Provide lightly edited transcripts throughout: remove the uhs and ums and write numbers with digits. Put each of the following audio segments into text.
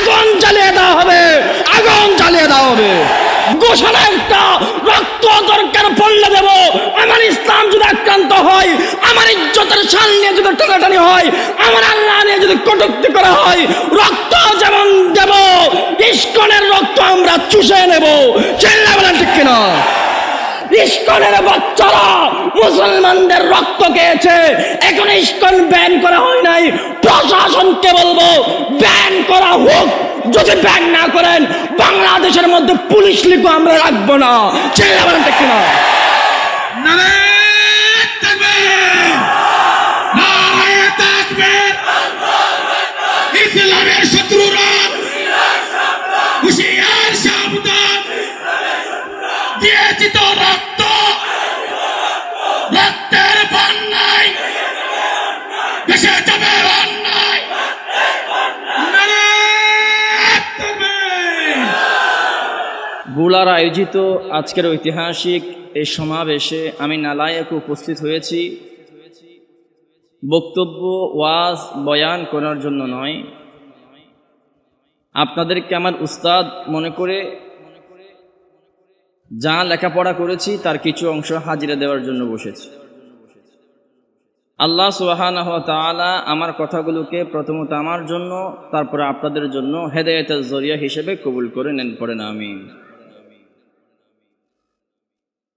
আগুন জ্বালিয়ে দেওয়া হবে, আগুন জ্বালিয়ে দেওয়া হবে। ঘোষণা একটা, রক্ত দরকার পড়লে দেব। আমার ইসলাম যদি আক্রান্ত হয়, আমার ইজ্জতের শান নিয়ে যদি টানাটানি হয়, আমার আল্লাহ নিয়ে যদি কটূক্তি করা হয়, রক্ত যেমন দেব, ইস্কনের রক্ত আমরা চুষে নেব। চিল্লা বলেন ঠিক কিনা? ইস্কনের বাচ্চারা মুসলমানদের রক্ত খেয়েছে, এখন ইস্কন ব্যান করা হয় নাই। প্রশাসনকে বলবো ব্যান করা হোক। যদি ব্যান না করেন, বাংলাদেশের মধ্যে পুলিশ লিগও আমরা রাখবো না। চিল্লা বলেন ঠিক কিনা? ইসলামের শত্রুরা হুঁশিয়ার সাবধান, দিয়েছি তো রক্ত, রক্তের বন্যায় দেশে যাবে অন্যায়। বুলার আয়োজিত আজকের ঐতিহাসিক এই সমাবেশে আমি নালায়েক উপস্থিত হয়েছি বক্তব্য ওয়াজ বয়ান করার জন্য নয়, আপনাদেরকে আমার উস্তাদ মনে করে যা লেখাপড়া করেছি তার কিছু অংশ হাজিরা দেওয়ার জন্য বসেছি। আল্লাহ সুবহানাহু ওয়া তাআলা আমার কথাগুলোকে প্রথমত আমার জন্য, তারপরে আপনাদের জন্য হেদায়েতের জরিয়া হিসেবে কবুল করে নেন, পড়েন আমিন।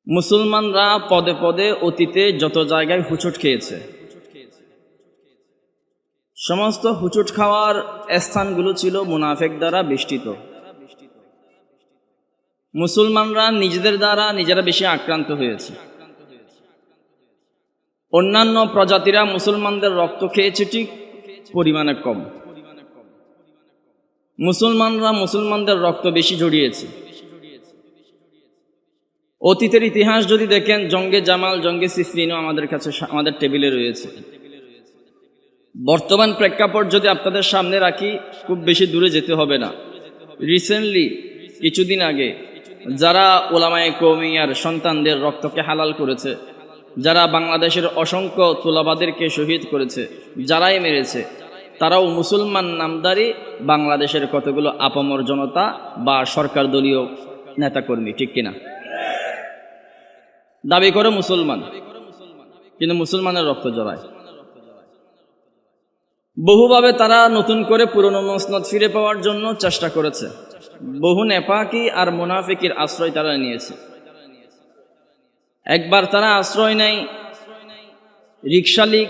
মুসলমানরা পদে পদে অতীতে যত জায়গায় হুচট খেয়েছে, সমস্ত হুচট খাওয়ার স্থানগুলো ছিল মুনাফিক দ্বারা বেষ্টিত। মুসলমানরা নিজেদের দ্বারা নিজেরা বেশি আক্রান্ত হয়েছে। অন্যান্য প্রজাতিরা মুসলমানদের রক্ত খেয়েছে ঠিক পরিমাণে কম, মুসলমানরা মুসলমানদের রক্ত বেশি ঝরিয়েছে। অতীতের ইতিহাস যদি দেখেন, জঙ্গে জামাল, জঙ্গে সিফরিনও আমাদের কাছে, আমাদের টেবিলে রয়েছে। বর্তমান প্রেক্ষাপট যদি আপনাদের সামনে রাখি, খুব বেশি দূরে যেতে হবে না। রিসেন্টলি কিছুদিন আগে যারা ওলামায়ে কওমিয়ার সন্তানদের রক্তকে হালাল করেছে, যারা বাংলাদেশের অসংখ্য তোলাবাদেরকে শহীদ করেছে, যারাই মেরেছে, তারাও মুসলমান নামদারি বাংলাদেশের কতগুলো আপামর জনতা বা সরকার দলীয় নেতাকর্মী, ঠিক কিনা? দাবি করে মুসলমান, কিন্তু মুসলমানের রক্ত জড়ায়। বহুভাবে তারা নতুন করে পুরনো মসনদ ফিরে পাওয়ার জন্য চেষ্টা করেছে। বহু নেপাকি আর মুনাফিকের আশ্রয় তারা নিয়েছে। একবার তারা আশ্রয় নেয় রিকশা লীগ,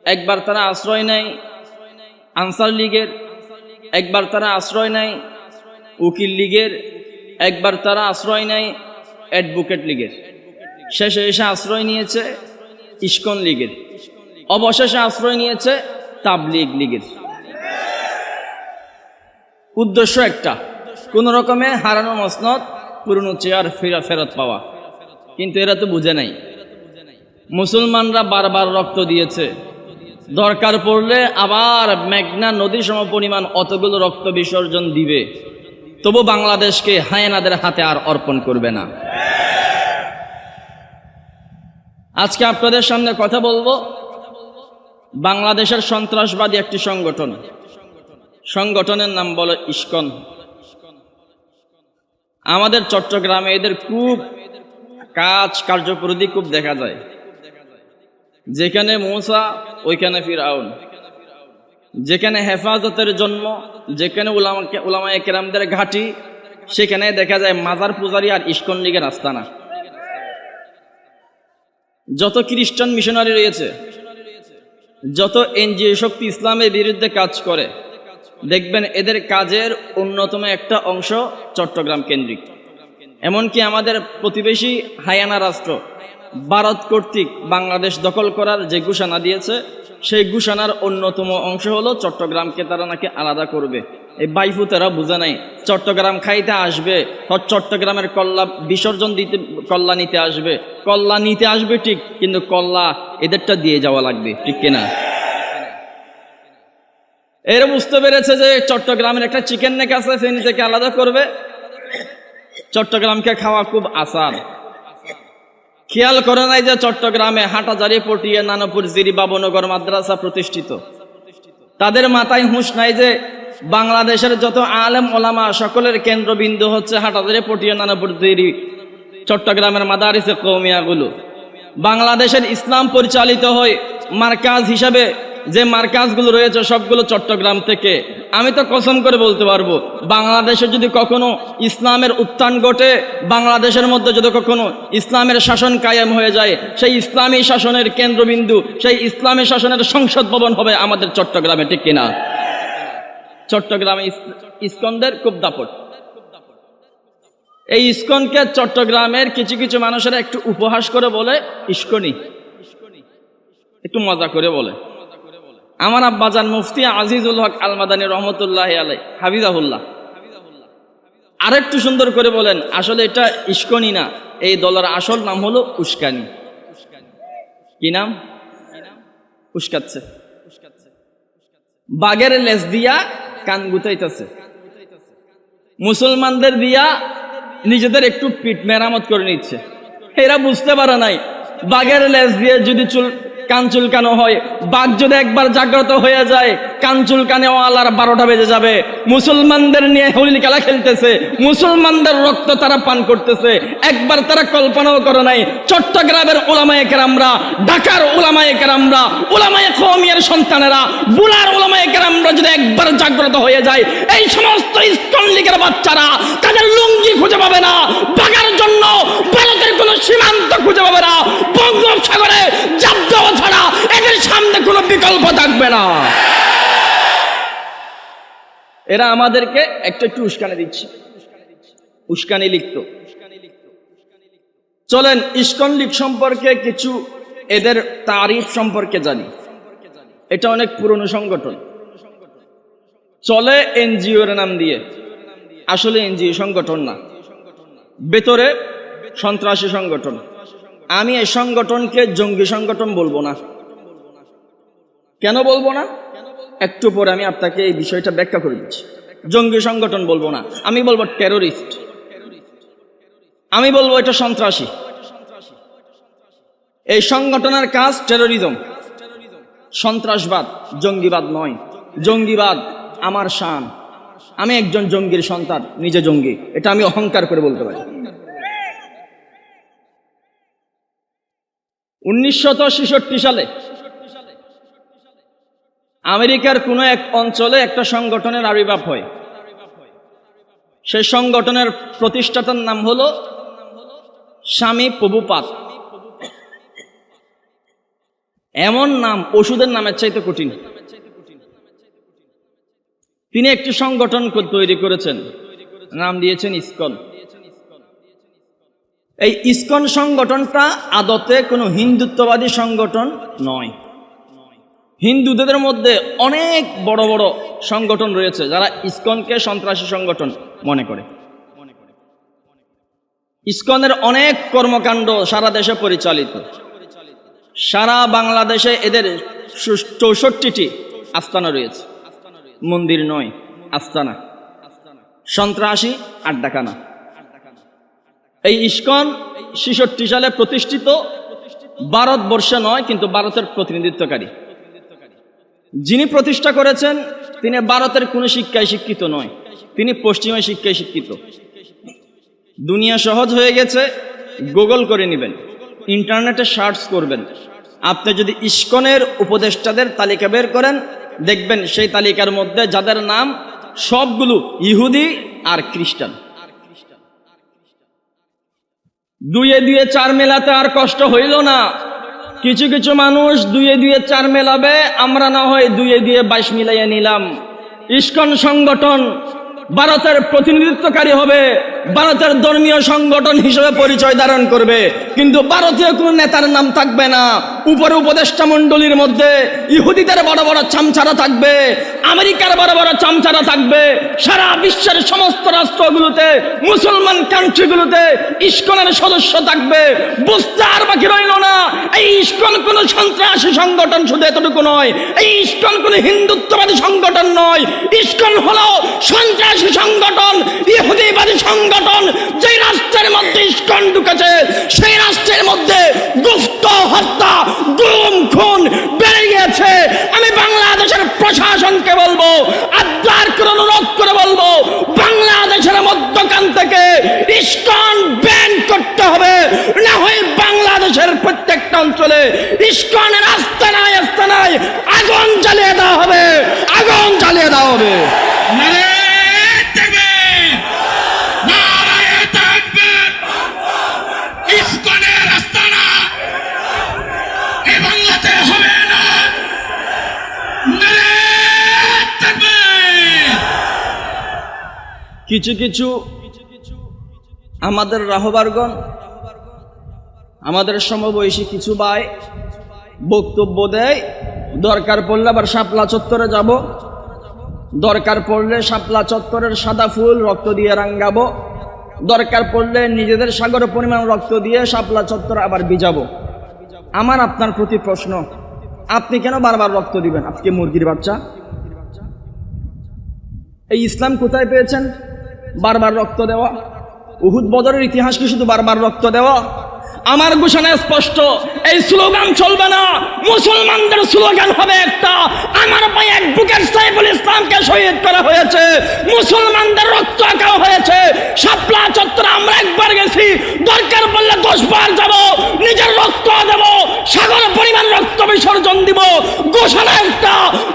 একবার তারা আশ্রয় নেয় আনসার লীগের, একবার তারা আশ্রয় নেয় উকিল লীগের, একবার তারা আশ্রয় নেয় অ্যাডভোকেট লীগের, শেষে এসে আশ্রয় নিয়েছে ইস্কন লীগের, অবশেষে আশ্রয় নিয়েছে তাবলীগ লীগের। উদ্দেশ্য একটা, কোন রকমে হারানো মসনদ, পুরনো চেয়ার ফেরত পাওয়া। কিন্তু এরা তো বুঝে নাই, মুসলমানরা বারবার রক্ত দিয়েছে, দরকার পড়লে আবার মেঘনা নদী সম পরিমাণ অতগুলো রক্ত বিসর্জন দিবে, তবু বাংলাদেশকে হায়েনাদের হাতে আর অর্পণ করবে না। আজকে আপনাদের সামনে কথা বলবো বাংলাদেশের সন্ত্রাসবাদী একটি সংগঠন, সংগঠনের নাম বলে ইস্কন। আমাদের চট্টগ্রামে এদের খুব কার্যপরিধি খুব দেখা যায়। যেখানে মূসা ওইখানে ফিরআউন, যেখানে হেফাজতের জন্ম, যেখানে উলামায়ে কেরামদের ঘাঁটি, সেখানে দেখা যায় মাজার পূজারী আর ইস্কন লীগের আস্তানা। যত খ্রিস্টান মিশনারি রয়েছে, যত এনজিও শক্তি ইসলামের বিরুদ্ধে কাজ করে, দেখবেন এদের কাজের অন্যতম একটা অংশ চট্টগ্রাম কেন্দ্রিক। এমনকি আমাদের প্রতিবেশী হায়ানা রাষ্ট্র ভারত কর্তৃক বাংলাদেশ দখল করার যে ঘোষণা দিয়েছে, সেই ঘোষণার অন্যতম অংশ হলো চট্টগ্রামকে তারা নাকি আলাদা করবে। এই বাইফুতেরা বুঝে নাই, চট্টগ্রাম খাইতে আসবে, চট্টগ্রামের কল্লা বিসর্জন দিতে কল্লা নিতে আসবে, কল্লা নিতে আসবে ঠিক, কিন্তু কল্লা এদেরটা দিয়ে যাওয়া লাগবে, ঠিক কিনা? এরা বুঝতে পেরেছে যে চট্টগ্রামের একটা চিকেন নেক আছে, ফেনী থেকে আলাদা করবে, চট্টগ্রামকে খাওয়া খুব আসান। খেয়াল করে নাই যে চট্টগ্রামে হাটাজারি, পটিয়া, নানপুর, জিরি, বাবনগর মাদ্রাসা প্রতিষ্ঠিত। তাদের মাথায় হুঁশ নাই যে বাংলাদেশের যত আলেম ওলামা সকলের কেন্দ্রবিন্দু হচ্ছে হাটাজারি, পটিয়া, নানাপুর, চট্টগ্রামের মাদারিসে কওমিয়াগুলো। বাংলাদেশের ইসলাম পরিচালিত হয় মার্কাজ হিসাবে, যে মার্কাজগুলো রয়েছে সবগুলো চট্টগ্রাম থেকে। আমি তো কসম করে বলতে পারবো, বাংলাদেশে যদি কখনো ইসলামের উত্থান ঘটে, বাংলাদেশের মধ্যে যদি কখনো ইসলামের শাসন কায়েম হয়ে যায়, সেই ইসলামী শাসনের কেন্দ্রবিন্দু, সেই ইসলামী শাসনের সংসদ ভবন হবে আমাদের চট্টগ্রামে, ঠিক কিনা? চট্টগ্রামে ইসকনদের খুব দাপট। এই ইসকনকে চট্টগ্রামের কিছু কিছু মানুষেরা একটু উপহাস করে বলে ইস্কনি, একটু মজা করে বলে। আমার আব্বাজান মুফতি আজিজুল হক আল মাদানী রহমতুল্লাহ আলাই হাফিজাহুল্লাহ আরেকটু সুন্দর করে বলেন, আসলে এটা ইস্কনি না, এই দলের আসল নাম হলো উস্কানি। কি নাম? উস্কাচ্ছে। বাঘের লেজ দিয়া কান গুতাইতেছে, মুসলমানদের দিয়া নিজেদের একটু পিঠ মেরামত করে নিচ্ছে। এরা বুঝতে পারে নাই, বাঘের লেজ দিয়ে যদি কান চুলকানো হয়, বাঘ যদি একবার জাগ্রত হয়ে যায়, কান চুলকানো আল্লাহর 12টা বেজে যাবে। মুসলমানদের নিয়ে হোলি খেলা খেলতেছে, মুসলমানদের রক্ত তারা পান করতেছে। একবার তারা কল্পনাও করে নাই চট্টগ্রামের ওলামায়ে কেরামরা, ঢাকার ওলামায়ে কেরামরা, ওলামায়ে কওমিয়ার সন্তানেরা, বুলার ওলামায়ে কেরামরা যদি একবার জাগ্রত হয়ে যায়, এই সমস্ত ইসকন লীগের বাচ্চারা তাদের লুঙ্গি খুঁজে পাবে না, বাঘার জন্য ভারতের কোনো সীমান্ত খুঁজে পাবে না, বঙ্গোপসাগরে জাপ দেওয়া ছাড়া এদের সামনে কোনো বিকল্প থাকবে না। এরা আমাদেরকে একটু একটু উস্কানি দিচ্ছে, উস্কানি লিখত। চলেন ইসকন লীগ সম্পর্কে কিছু এদের তারিফ সম্পর্কে জানি। এটা অনেক পুরনো সংগঠন, চলে এনজিওর নাম দিয়ে, আসলে এনজিও সংগঠন না, ভেতরে সন্ত্রাসী সংগঠন। আমি এই সংগঠনকে জঙ্গি সংগঠন বলবো না। কেন বলবো না? একটু পরে আমি আপনাকে এই বিষয়টা ব্যাখ্যা করে দিচ্ছি। জঙ্গি সংগঠন বলবো না, আমি বলবো টেরোরিস্ট, আমি বলবো এটা সন্ত্রাসী। এই সংগঠনের কাজ টেরোরিজম, সন্ত্রাসবাদ, জঙ্গিবাদ নয়। জঙ্গিবাদ আমার শান, আমি একজন জঙ্গির সন্তান, নিজে জঙ্গি, এটা আমি অহংকার করে বলতে পারি। 1966 সালে আমেরিকার কোনো এক অঞ্চলে একটা সংগঠনের আবির্ভাব হয়। সেই সংগঠনের প্রতিষ্ঠাতার নাম হলো স্বামী প্রভুপাদ। এমন নাম ওষুধের নামের চাইতে কঠিন। তিনি একটি সংগঠন তৈরি করেছেন, নাম দিয়েছেন ইসকন। এই ইসকন সংগঠনটা আদতে কোনো হিন্দুত্ববাদী সংগঠন নয়। হিন্দুদের মধ্যে অনেক বড় বড় সংগঠন রয়েছে যারা ইসকনকে সন্ত্রাসী সংগঠন মনে করে। ইসকনের অনেক কর্মকাণ্ড সারা দেশে পরিচালিত। সারা বাংলাদেশে এদের 64টি আস্তানা রয়েছে, মন্দির নয়, আস্তানা। সন্ত্রাসী আড্ডাখানা। এই ইসকন 66 সালে প্রতিষ্ঠিত, ভারতবর্ষে নয় কিন্তু ভারতের প্রতিনিধিত্বকারী। যিনি প্রতিষ্ঠা করেছেন তিনি ভারতের কোনো শিক্ষায় শিক্ষিত নয়, তিনি পশ্চিমা শিক্ষায় শিক্ষিত। দুনিয়া সহজ হয়ে গেছে, গুগল করে নেবেন, ইন্টারনেটে সার্চ করবেন। আপনি যদি ইসকনের উপদেষ্টাদের তালিকা বের করেন, দেখবেন সেই তালিকার মধ্যে যাদের নাম সবগুলো ইহুদি আর খ্রিস্টান। দুয়ে দুয়ে চার মেলাতে আর কষ্ট হইল না। কিছু কিছু মানুষ দুয়ে দুয়ে চার মেলাবে, আমরা না হয় দুয়ে দুয়ে 22 মিলাইয়া নিলাম। ইসকন সংগঠন ভারতের প্রতিনিধিত্বকারী হবে, ভারতের ধর্মীয় সংগঠন হিসেবে পরিচয় ধারণ করবে, কিন্তু ভারতীয় কোন নেতার নাম থাকবে না। উপরে উপদেষ্টা মণ্ডলীর মধ্যে ইহুদিদের বড় বড় চামচারা থাকবে, আমেরিকার বড় বড় চামচারা থাকবে, সারা বিশ্বের সমস্ত রাষ্ট্রগুলোতে, মুসলমান কান্ট্রিগুলোতে ইসকনের সদস্য থাকবে। বুঝতে আর বাকি রইল না, এই ইসকন কোন সন্ত্রাসী সংগঠন শুধু এতটুকু নয়, এই ইসকন কোন হিন্দুত্ববাদী সংগঠন নয়। ইসকন হলো সন্ত্রাসী সংগঠন, ইহুদিবাদী সংগঠন। যে রাষ্ট্রের মধ্যে ইসকন ঢুকেছে সেই রাষ্ট্রের মধ্যে গুপ্ত হত্যা, গুম খুন বেড়ে গিয়েছে। আমি বাংলাদেশের প্রশাসনকে বলবো, আবদার করে অঞ্চলে ইস্কনের আস্তানায় আস্তানায় আগুন জ্বালিয়ে দেওয়া হবে, আগুন জ্বালিয়ে দেওয়া হবে। নারায়ে তাকবীর, নারায়ে তাকবীর। ইসকনের আস্তানা এই বাংলাতে হবে না। নারায়ে তাকবীর। কিছু কিছু আমাদের রাহবারগণ, আমাদের সমবয়সী কিছু ভাই বক্তব্য দেয়, দরকার পড়লে আবার শাপলা চত্বরে যাব, দরকার পড়লে শাপলা চত্বরের সাদা ফুল রক্ত দিয়ে রাঙ্গাবো, দরকার পড়লে নিজেদের সাগর পরিমাণ রক্ত দিয়ে শাপলা চত্বর আবার ভিজাবো। আমার আপনার প্রতি প্রশ্ন, আপনি কেন বারবার রক্ত দিবেন? আপনি মুরগির বাচ্চা? এই ইসলাম কোথায় পেয়েছেন? বারবার রক্ত দেওয়া? উহুদ বদরের ইতিহাস কি শুধু বারবার রক্ত দেওয়া? আমার ঘোষণা স্পষ্ট, এই স্লোগান চলবে না। মুসলমানদের স্লোগান হবে একটা, আমার ভাই অ্যাডভোকেট সাইফুল ইসলামকে শহীদ করা হয়েছে, মুসলমানদের রক্ত আঁকা হয়েছে। শাপলা চত্বরে আমরা একবার গেছি, দরকার পড়লে 10 বার যাব, নিজের রক্ত দেব, সাগর পরিমাণ রক্ত বিসর্জন দিব। ঘোষণা একটা,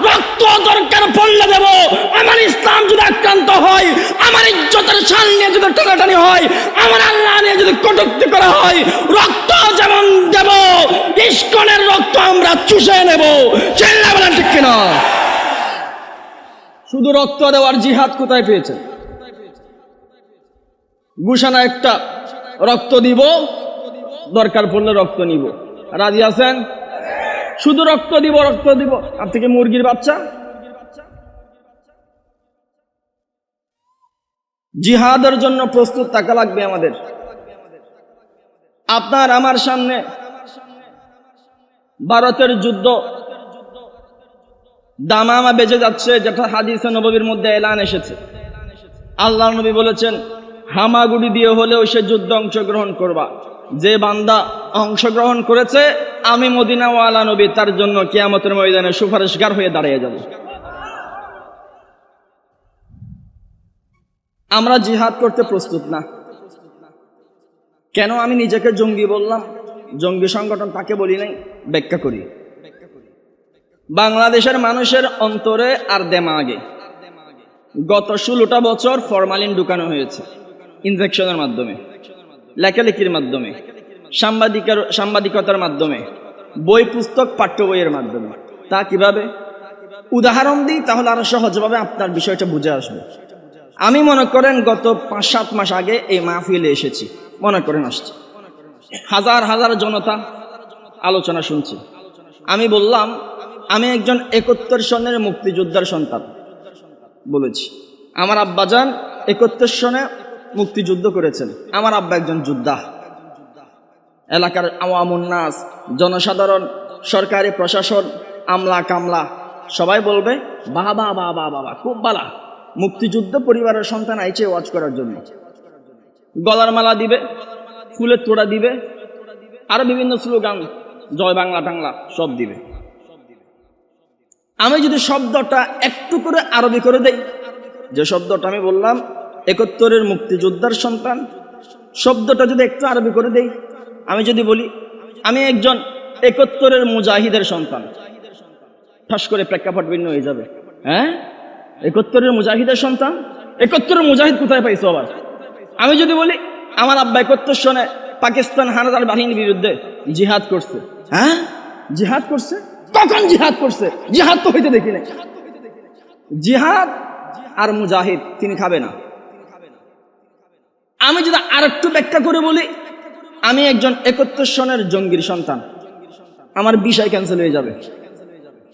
রক্ত দরকার পড়লে দেব। আমার ইসলাম যদি আক্রান্ত হয়, আমার ইজ্জতের শান নিয়ে যদি টানাটানি হয়, আমার আল্লাহ নিয়ে যদি কটূক্তি করা হয়, রক্ত যেমন দেব, ইস্কনের রক্ত আমরা চুষে নেব। চিল্লা বলেন ঠিক কিনা? শুধু রক্ত দেওয়ার জিহাদ কোথায় পেয়েছে? ঘোষণা একটা, রক্ত দিব, দরকার পড়লে রক্ত নিব। রাজি আছেন? শুধু রক্ত দিব, রক্ত দিব। আর থেকে মুরগির বাচ্চা? জিহাদের জন্য প্রস্তুত থাকা লাগবে আমাদের। আপনার আমার সামনে ভারতের যুদ্ধ দামামা বেজে যাচ্ছে, যেটা হাদিসে নববীর মধ্যে এলান এসেছে। আল্লাহ নবী বলেছেন, হামাগুড়ি দিয়ে হলেও সে যুদ্ধে অংশগ্রহণ করবা। যে বান্দা অংশগ্রহণ করেছে, আমি মদিনাওয়ালা নবী তার জন্য কিয়ামতের ময়দানে সুপারিশগার হয়ে দাঁড়িয়ে যাব। আমরা জিহাদ করতে প্রস্তুত না। কেন আমি নিজেকে জঙ্গি বললাম? জঙ্গি সংগঠন তাকে বলি নাই, ব্যাখ্যা করি। বাংলাদেশের মানুষের অন্তরে আর দেমাগে গত 16টা বছর ফরমালিন ঢুকানো হয়েছে, ইনজেকশনের মাধ্যমে, লেখালেখির মাধ্যমে, সাংবাদিকতার মাধ্যমে, বই পুস্তক পাঠ্য বইয়ের মাধ্যমে। তা কিভাবে? উদাহরণ দিই, তাহলে আরো সহজভাবে আপনার বিষয়টা বুঝে আসবে। আমি মনে করেন গত 5-7 মাস আগে এই মাহফিলে এসেছি, মনে করেন আসছি, হাজার হাজার জনতা আলোচনা শুনছি। আমি বললাম, আমি একজন 71 সনের মুক্তিযোদ্ধার সন্তান বলেছি। আমার আব্বাজান 71 সনে মুক্তিযুদ্ধ করেছেন। আমার আব্বা একজন যোদ্ধা। এলাকার আওয়ামুন নাস, জনসাধারণ, সরকারি প্রশাসন, আমলা কামলা সবাই বলবে, বাবা বাবা বাবা, খুব বালা, মুক্তিযুদ্ধ পরিবারের সন্তান আইছে ওয়াজ করার জন্য। গলার মালা দিবে, ফুলের তোড়া দিবে, আরো বিভিন্ন স্লোগান, জয় বাংলা টাংলা সব দিবে। আমি যদি শব্দটা একটু করে আরবি করে দেই, যে শব্দটা আমি বললাম 71-এর মুক্তিযোদ্ধার সন্তান, শব্দটা যদি একটু আরবি করে দেই, আমি যদি বলি আমি একজন 71-এর মুজাহিদের সন্তান, ঠাস করে প্রেক্ষাপট ভিন্ন হয়ে যাবে। হ্যাঁ, 71-এর মুজাহিদের সন্তান? 71-এর মুজাহিদ কোথায় পাইছো আবার? আমি যদি বলি আমার আব্বা 71 সনে পাকিস্তান হানাদার বাহিনীর বিরুদ্ধে জিহাদ করছে। হ্যাঁ, জিহাদ করছে? কখন জিহাদ করছে? জিহাদ তো হইতে দেখি নাই। জিহাদ আর মুজাহিদ তিনি খাবে না। আমি যদি আর একটু ব্যাখ্যা করে বলি, আমি একজন 71 সনের জঙ্গির সন্তান, আমার বিষয় ক্যান্সেল হয়ে যাবে।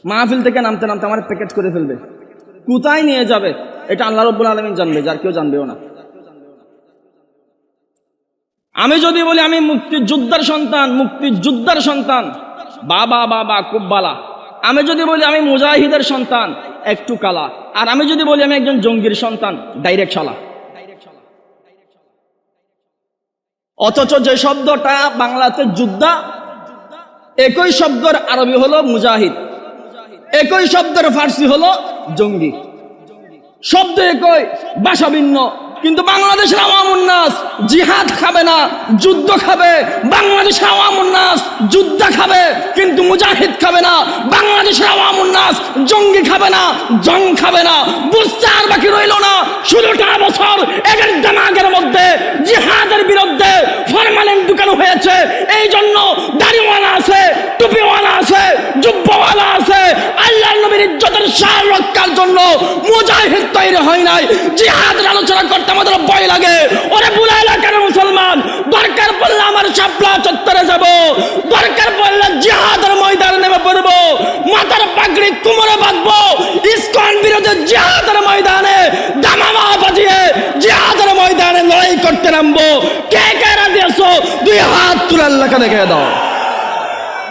মাহফিল থেকে নামতে নামতে আমার প্যাকেট করে ফেলবে। কোথায় নিয়ে যাবে এটা আল্লাহ রাব্বুল আলামিন জানবে, যার কেউ জানবেও না। আমি যদি বলি আমি মুক্তিযোদ্ধার সন্তান, মুক্তিযোদ্ধার সন্তান, বাবা বাবা খুব বালা। আমি যদি বলি আমি মুজাহিদের সন্তান, একটু কালা। আর আমি যদি বলি আমি একজন জঙ্গির সন্তান, ডাইরেক্ট শালা। অথচ যে শব্দটা বাংলাতে যোদ্ধা, একই শব্দের আরবি হলো মুজাহিদ, একই শব্দের ফার্সি হলো জঙ্গি। শব্দ একই, ভাষা ভিন্ন, কিন্তু বাংলাদেশের আওয়ামুন নাস জিহাদ খাবে না, যুদ্ধ খাবে। বাংলাদেশের আওয়ামুন নাস যুদ্ধ খাবে কিন্তু মুজাহিদ খাবে না। বাংলাদেশের আওয়ামুন নাস জঙ্গি খাবে না, জং খাবে না। বুঝতে আর বাকি রইল না, 16টা বছর এদের দিমাগের মধ্যে জিহাদের বিরুদ্ধে ফরমালিন ঢুকানো হয়েছে। এই জন্য দাড়িওয়ালা আছে, টুপিওয়ালা আছে, জুব্বাওয়ালা আছে। আল্লাহর নবীর ইজ্জতের শান রক্ষার জন্য মুজাহিদ তৈরি হয় নাই। জিহাদের আলোচনা করতে আমাদের ভয় লাগে। ওরে বুলাই এলাকার মুসলমান, দরকার পড়লে আমার শাপলা চত্বরে যাব, দরকার পড়লে জিহাদের ময়দানে নেমে পড়বো, মাথার পাগড়ি কোমরে বাঁধবো, ইসকন বিরোধী জিহাদের ময়দানে দামামা বাজিয়ে জিহাদের ময়দানে লড়াই করতে নামবো। কে কে রাজি আছো? 2 হাত তুলে আল্লাহকে দেখে দাও।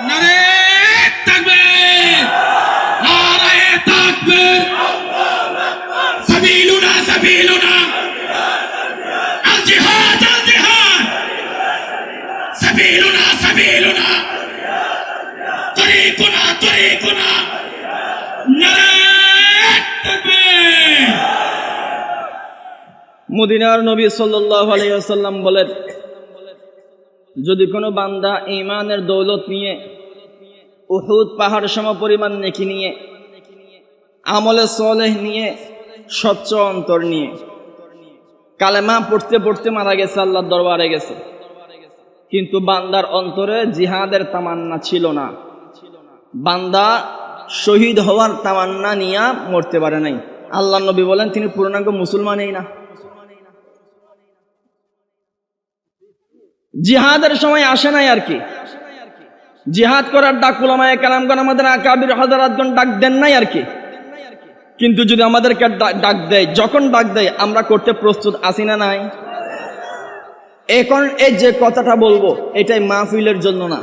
নারে তাকবীর, নারে তাকবীর, সাবিলুনা সাবিলুনা, আল জিহাদ আল জিহাদ, সাবিলুনা সাবিলুনা, তরিকুনা তরিকুনা, নারে তাকবীর। মদিনার নবী সাল্লাল্লাহু আলাইহি ওয়াসাল্লাম বলেন, যদি কোনো বান্দা ঈমানের দৌলত নিয়ে, উহুদ পাহাড় সম পরিমাণ নেকি নিয়ে, আমলে সলেহ নিয়ে, স্বচ্ছ অন্তর নিয়ে কালেমা পড়তে পড়তে মারা গেছে, আল্লাহর দরবারে গেছে, কিন্তু বান্দার অন্তরে জিহাদের তামান্না ছিল না, বান্দা শহীদ হওয়ার তামান্না নিয়ে মরতে পারে নাই, আল্লাহর নবী বলেন তিনি পূর্ণাঙ্গ মুসলমানই না। জিহাদের সময় আসে নাই আর কি, জিহাদ করার ডাক উলামায়ে কেরামগণ আমাদের আকাবির হযরতগণ ডাক দেন নাই আর কি। কিন্তু যদি আমাদেরকে ডাক দেয়, যখন ডাক দেয় আমরা করতে প্রস্তুত আছি না নাই? এখন এই যে কথাটা বলবো এটাই মাহফিলের জন্য না,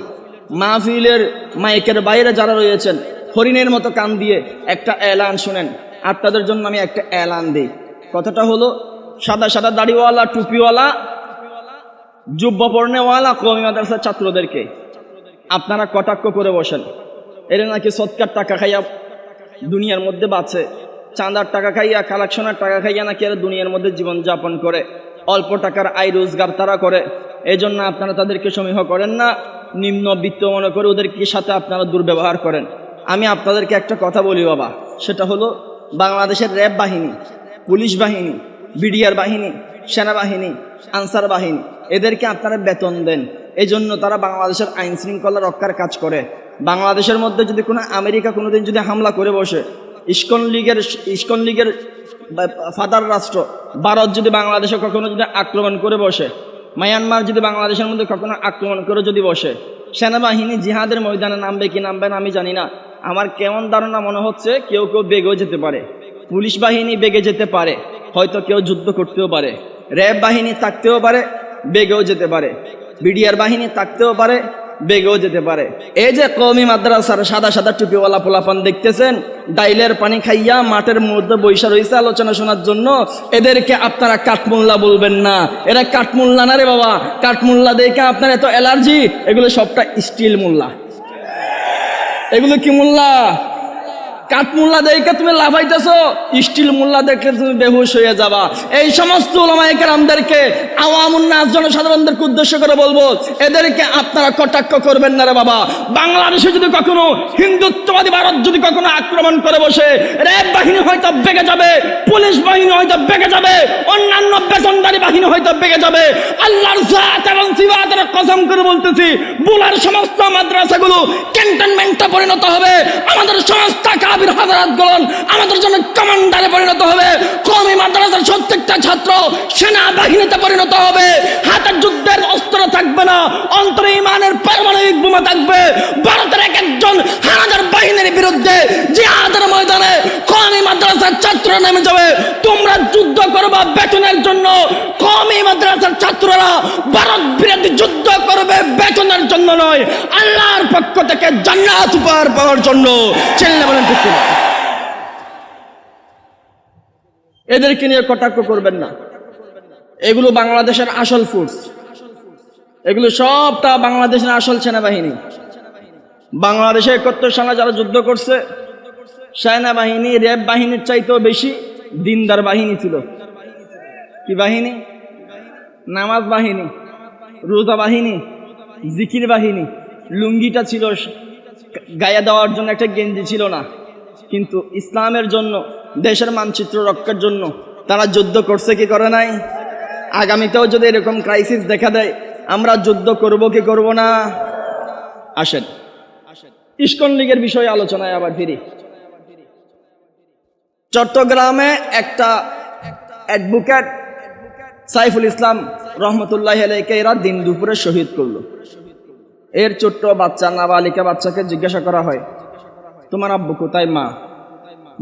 মাহফিলের মাইকের বাইরে যারা রয়েছেন হরিণের মতো কান দিয়ে একটা এলান শুনেন। আপনাদের জন্য আমি একটা এলান দিই। কথাটা হলো, সাদা সাদা দাড়িওয়ালা, টুপিওয়ালা, জুব্বা পরনেওয়ালা কওমি মাদ্রাসার ছাত্রদেরকে আপনারা কটাক্ষ করে বসেন, এরা নাকি সৎকার টাকা খাইয়া দুনিয়ার মধ্যে বাঁচে, চাঁদার টাকা খাইয়া, কালেকশনের টাকা খাইয়া নাকি এরা দুনিয়ার মধ্যে জীবনযাপন করে, অল্প টাকার আয় রোজগার তারা করে। এই জন্য আপনারা তাদেরকে সমীহ করেন না, নিম্নবিত্ত মনে করে ওদেরকে সাথে আপনারা দুর্ব্যবহার করেন। আমি আপনাদেরকে একটা কথা বলি বাবা, সেটা হলো বাংলাদেশের র্যাব বাহিনী, পুলিশ বাহিনী, বিডিআর বাহিনী, সেনাবাহিনী, আনসার বাহিনী, এদেরকে আপনারা বেতন দেন। এই জন্য তারা বাংলাদেশের আইন শৃঙ্খলা রক্ষার কাজ করে। বাংলাদেশের মধ্যে যদি কোনো আমেরিকা কোনোদিন যদি হামলা করে বসে, ইস্কন লীগের ফাদার রাষ্ট্র ভারত যদি বাংলাদেশে কখনো যদি আক্রমণ করে বসে, মায়ানমার যদি বাংলাদেশের মধ্যে কখনো আক্রমণ করে যদি বসে, সেনাবাহিনী জিহাদের ময়দানে নামবে কি নামবে না আমি জানি না। আমার কেমন ধারণা মনে হচ্ছে কেউ কেউ বেগেও যেতে পারে, পুলিশ বাহিনী বেগে যেতে পারে, হয়তো কেউ যুদ্ধ করতেও পারে, র্যাব বাহিনী থাকতেও পারে, বেগেও যেতে পারে, বিডিআর বাহিনী থাকতেও পারে, বেগেও যেতে পারে। এই যে কওমি মাদ্রাসার সাদা সাদা টুপিওয়ালা পোলাপান দেখতেছেন, ডাইলের পানি খাইয়া মাঠের মধ্যে বৈশা রয়েছে আলোচনা শোনার জন্য, এদেরকে আপনারা কাঠমোল্লা বলবেন না। এরা কাঠমোল্লা না রে বাবা, কাঠমোল্লা দেখে আপনার এত অ্যালার্জি, এগুলো সবটা স্টিল মোল্লা। এগুলো কি মোল্লা? কাঠমোল্লা দেখে তুমি লাফাইতেছো, স্টিল মোল্লা দেখে তুমি বেহুশ হয়ে যাবা। এই সমস্ত উলামায়ে কেরামদেরকে, আওয়ামুন নাস জনসাধারণদেরকে উদ্দেশ্য করে বলবো, এদেরকে আপনারা কটাক্ষ করবেন না রে বাবা। বাংলাদেশে যদি কখনো হিন্দুত্ববাদী ভারত যদি কখনো আক্রমণ করে বসে, র্যাব বাহিনী হয়তো বেগে যাবে, পুলিশ বাহিনী হয়তো বেগে যাবে, অন্যান্য বেতনদারি বাহিনী হয়তো বেগে যাবে। আল্লাহর জাত এবং সিফাতের কসম করে বলতেছি, বুলার সমস্ত মাদ্রাসাগুলো ক্যান্টনমেন্টে পরিণত হবে। আমাদের সমস্ত আকাবির হযরতগণ আমাদের জন্য কমান্ডারে পরিণত হবে। কওমি মাদ্রাসার প্রত্যেকটা ছাত্র সেনাবাহিনীতে পরিণত হবে। হাতে যুদ্ধের অস্ত্র থাকবে না, অন্তরে ঈমানের পারমাণবিক বোমা থাকবে। ভারতের এক একজন হানাদার বাহিনীর বিরুদ্ধে জিহাদের ময়দানে কওমি মাদ্রাসার ছাত্র নেমে যাবে। তোমরা যুদ্ধ করবা বেতনের জন্য, কওমি মাদ্রাসার ছাত্ররা ভারত বিরোধী যুদ্ধ করবে বেতনের জন্য নয়, আল্লাহর পক্ষ থেকে জান্নাত উপহার পাওয়ার জন্য। চিল্লা বলেন ঠিক কিনা? এদেরকে নিয়ে কটাক্ষ করবেন না। এগুলো বাংলাদেশের আসল ফোর্স, এগুলো সবটা বাংলাদেশের আসল সেনাবাহিনী। বাংলাদেশে ৭১ সালে যারা যুদ্ধ করছে, সেনাবাহিনী র্যাব বাহিনীর চাইতেও বেশি দিনদার বাহিনী ছিল। কি বাহিনী? নামাজ বাহিনী, রোজা বাহিনী, জিকির বাহিনী। লুঙ্গিটা ছিল গায়ে দেওয়ার জন্য, একটা গেঞ্জি ছিল না, কিন্তু ইসলামের জন্য, দেশের মানচিত্র রক্ষার জন্য তারা যুদ্ধ করছে কি করে নাই? আগামীতেও যদি এরকম ক্রাইসিস দেখা দেয়, আমরা যুদ্ধ করব কি করব না? আসেন ইস্কন লীগের বিষয়ে আলোচনায় আবার ফিরি। চট্টগ্রামে একটা অ্যাডভোকেট সাইফুল ইসলাম রহমতুল্লাহ আলাইকে এরা দিন দুপুরে শহীদ করলো। এর ছোট্ট বাচ্চা, নাবালিকা বাচ্চাকে জিজ্ঞাসা করা হয়, তোমার আব্বু কোথায়? মা